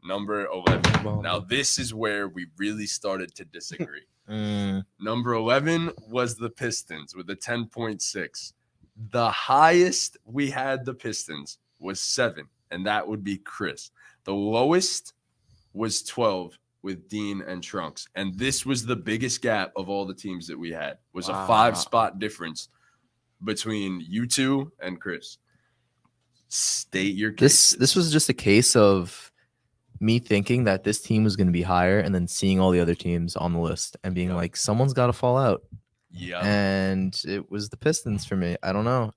Number 11. Now, this is where we really started to disagree. Number 11 was the Pistons with a 10.6. The highest we had the Pistons was 7, and that would be Chris. The lowest was 12 with Dean and Trunks. And this was the biggest gap of all the teams that we had. Was a 5-spot difference between you two and Chris. State your case. This was just a case of me thinking that this team was going to be higher and then seeing all the other teams on the list and being like, someone's got to fall out. Yeah. And it was the Pistons for me. I don't know.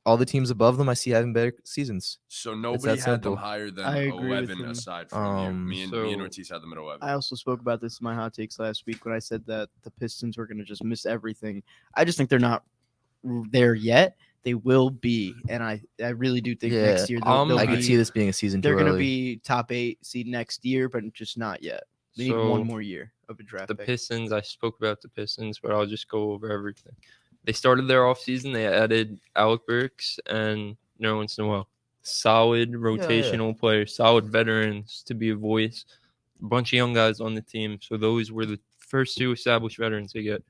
All the teams above them I see having better seasons. So nobody had them higher than 11 aside from you. Me and Ortiz had them at 11. I also spoke about this in my hot takes last week when I said that the Pistons were going to just miss everything. I just think they're not there yet. They will be, and I really do think next year I could see this being a season. They're going to be top 8 seed next year, but just not yet. They need one more year of a draft. The Pistons, I spoke about the Pistons, but I'll just go over everything. They started their offseason. They added Alec Burks and Nerlens Noel. Solid rotational players, solid veterans to be a voice. A bunch of young guys on the team. So those were the first 2 established veterans they get.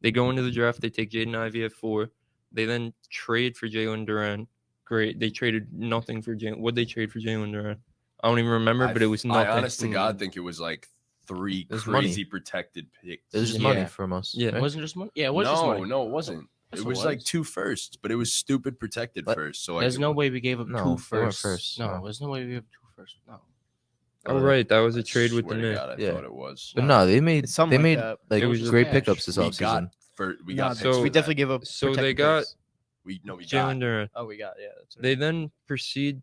They go into the draft. They take Jaden Ivey at 4. They then trade for Jalen Duren. Great. They traded nothing for Jalen. What did they trade for Jalen Duren? I don't even remember, but it was nothing. I honest to God think it was like 3 crazy protected picks. It was just money from us. Yeah, it wasn't just money. Yeah, it was just money. No, it wasn't. It was like 2 firsts, but it was stupid protected first. So there's no way we gave up 2 firsts. First. No, there's no way we gave up 2 firsts. No. Oh, right. That was a trade with the Knicks. I thought it was. But no, they made like it was great pickups this offseason. We got so we definitely give up. So they got Jalen Duren. Oh, we got That's They then proceed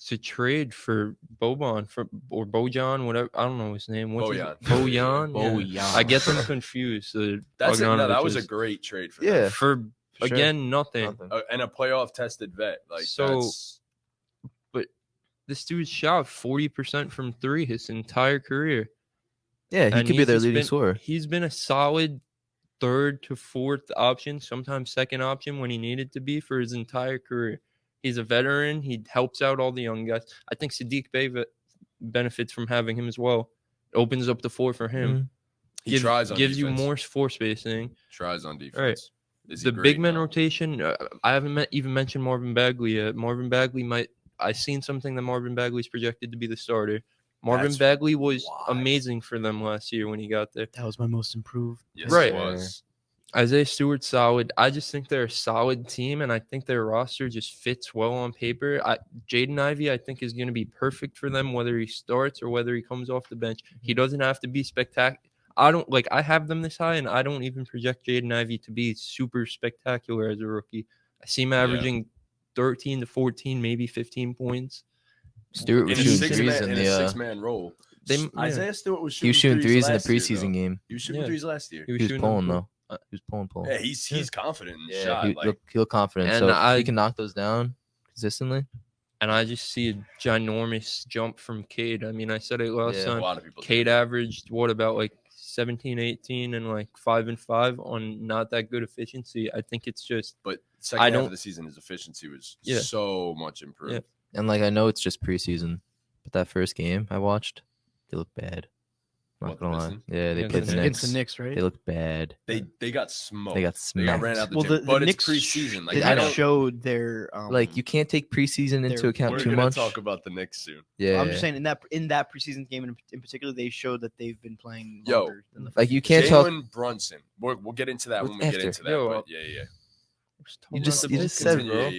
to trade for Bojan or Bojan, whatever. I don't know his name. Bojan. Bojan. I get them confused. That was a great trade for them. For again nothing. And a playoff tested vet. Like but this dude shot 40% from 3 his entire career. Yeah, he could be their leading scorer. He's been a solid 3rd to 4th option, sometimes 2nd option when he needed to be for his entire career. He's a veteran. He helps out all the young guys. I think Sadiq Bey benefits from having him as well. It opens up the floor for him. Mm-hmm. He tries on gives defense. you more floor spacing. Tries on defense. Right. The big man rotation, I haven't even mentioned Marvin Bagley yet. Marvin Bagley I've seen something that Marvin Bagley's projected to be the starter. Marvin Bagley was amazing for them last year when he got there. That was my most improved. Yes, right. It was. Isaiah Stewart's solid. I just think they're a solid team, and I think their roster just fits well on paper. Jaden Ivey, I think, is going to be perfect for them, whether he starts or whether he comes off the bench. He doesn't have to be spectacular. I have them this high, and I don't even project Jaden Ivey to be super spectacular as a rookie. I see him averaging 13 to 14, maybe 15 points. Stewart was shooting threes in the 6-man role. Isaiah Stewart was shooting threes in the preseason game. He was shooting threes last year. He was pulling though. He was pulling. Yeah, he's confident in the shot. He'll confident. And so he can knock those down consistently. And I just see a ginormous jump from Cade. I mean, I said it last time. A lot of people Cade averaged about like 17, 18, and like 5 and 5 on not that good efficiency. I think it's just. But second half of the season, his efficiency was so much improved. Yeah. And like I know it's just preseason, but that first game I watched, they looked bad. Not gonna lie. Yeah, they played the Knicks. Against the Knicks, right? They looked bad. They got smoked. They got smacked. ran out the gym. But it's preseason. Like I don't showed their like you can't take preseason into account too much. We're gonna talk about the Knicks soon. Yeah, I'm just saying in that preseason game in particular, they showed that they've been playing longer than the like you can't talk. Jalen Brunson. We'll get into that when we get into that. But yeah. You just said, bro.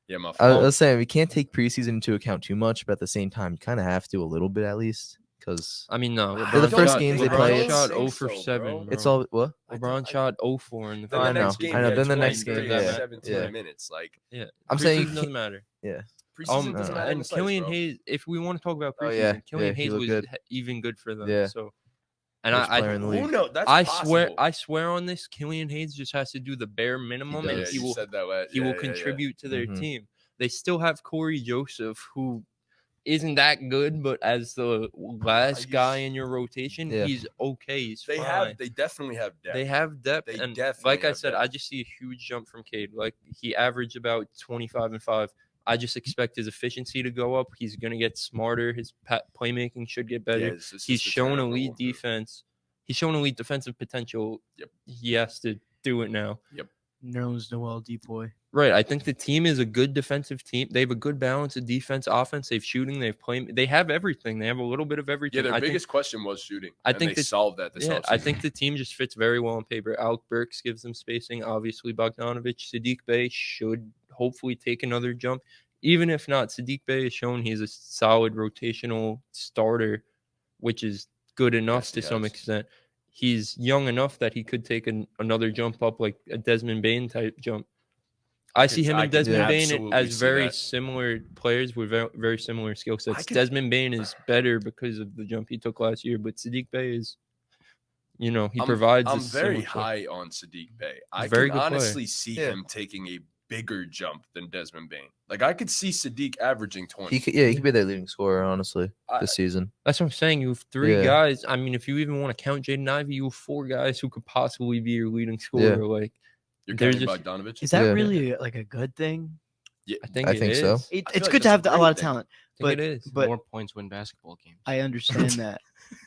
Yeah, my fault. I was saying we can't take preseason into account too much, but at the same time, you kind of have to a little bit at least. Because I mean, no, the first games they played, shot 0 for 7. Bro. It's all what LeBron shot 0 for in the I know. Then the next game, 17 minutes. I'm saying it doesn't matter. Yeah. And Killian Hayes, if we want to talk about preseason, Killian Hayes was even good for them. Yeah. So, and I swear on this, Killian Hayes just has to do the bare minimum, and he will contribute to their team. They still have Corey Joseph, who isn't that good, but as the last guy in your rotation, he's okay. He's fine. They definitely have depth. They have depth, and like I said, I just see a huge jump from Cade. Like he averaged about 25 and 5. I just expect his efficiency to go up. He's going to get smarter. His playmaking should get better. He's shown elite defense. He's shown elite defensive potential. Yep. He has to do it now. Yep. Nerlens Noel, D-boy. Right. I think the team is a good defensive team. They have a good balance of defense, offense. They have shooting. They have play. They have everything. They have a little bit of everything. Yeah, their biggest question was shooting. I think they solved that this offseason. I think the team just fits very well on paper. Alec Burks gives them spacing. Obviously, Bogdanovich. Sadiq Bey should hopefully take another jump. Even if not, Sadiq Bey has shown he's a solid rotational starter, which is good enough to some extent. He's young enough that he could take another jump up, like a Desmond Bane type jump. I see him and Desmond Bane as very similar players with very, very similar skill sets. Desmond Bane is better because of the jump he took last year, but Sadiq Bey is, he provides. I'm very high on Sadiq Bey. I can honestly see him taking a bigger jump than Desmond Bane. Like, I could see Sadiq averaging 20. He could be their leading scorer, honestly, this season. That's what I'm saying. You have three guys. I mean, if you even want to count Jaden Ivey, you have four guys who could possibly be your leading scorer. Yeah. Like, you're counting Bogdanovich? Is that really like a good thing? Yeah, I think so. It's good to have a lot of talent. But it is. More points win basketball games. I understand that.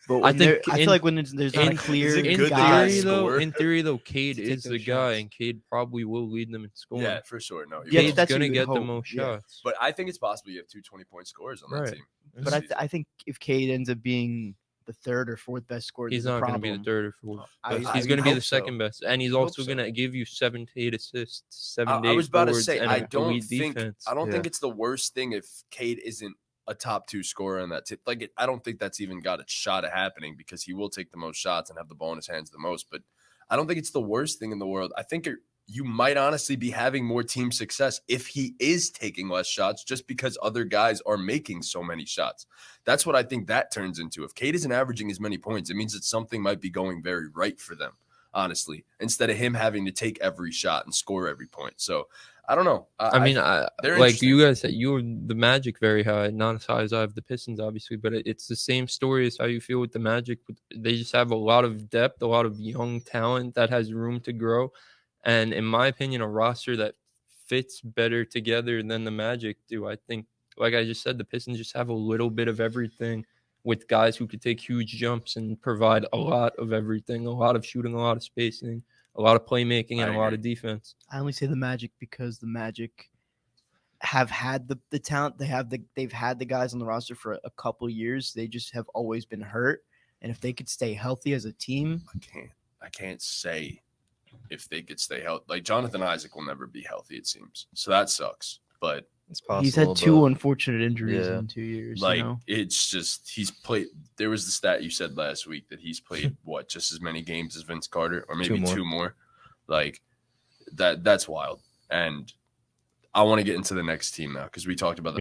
But I feel like when there's not a clear in theory though, Cade is the guy, and Cade probably will lead them in scoring. Yeah, for sure. No, Cade's going to get the most shots. But I think it's possible you have two 20-point scorers on that team. But I think if Cade ends up being the third or fourth best scorer, he's not going to be the third or fourth. He's going to be the second best, and he's also going to give you 7 to 8 assists, 7 to 8 I was about to boards, say, and I don't think defense. it's the worst thing if Cade isn't a top 2 scorer on that tip. Like, I don't think that's even got a shot at happening because he will take the most shots and have the ball in his hands the most. But I don't think it's the worst thing in the world. I think you might honestly be having more team success if he is taking less shots just because other guys are making so many shots. That's what I think that turns into. If Cade isn't averaging as many points, it means that something might be going very right for them, honestly, instead of him having to take every shot and score every point. So I don't know. Like you guys said, you're the Magic very high, not as high as I have the Pistons, obviously, but it's the same story as how you feel with the Magic. They just have a lot of depth, a lot of young talent that has room to grow. And in my opinion, a roster that fits better together than the Magic do. I think, like I just said, the Pistons just have a little bit of everything with guys who could take huge jumps and provide a lot of everything, a lot of shooting, a lot of spacing, a lot of playmaking, and a lot of defense. I only say the Magic because the Magic have had the talent. They've had the guys on the roster for a couple years. They just have always been hurt. And if they could stay healthy as a team, I can't say if they could stay healthy. Like, Jonathan Isaac will never be healthy, it seems. So that sucks. But it's possible. He's had 2 unfortunate injuries in 2 years. Like, it's just he's played. There was the stat you said last week that he's played just as many games as Vince Carter, or maybe 2 more. Like, that's wild. And I want to get into the next team now because we talked about the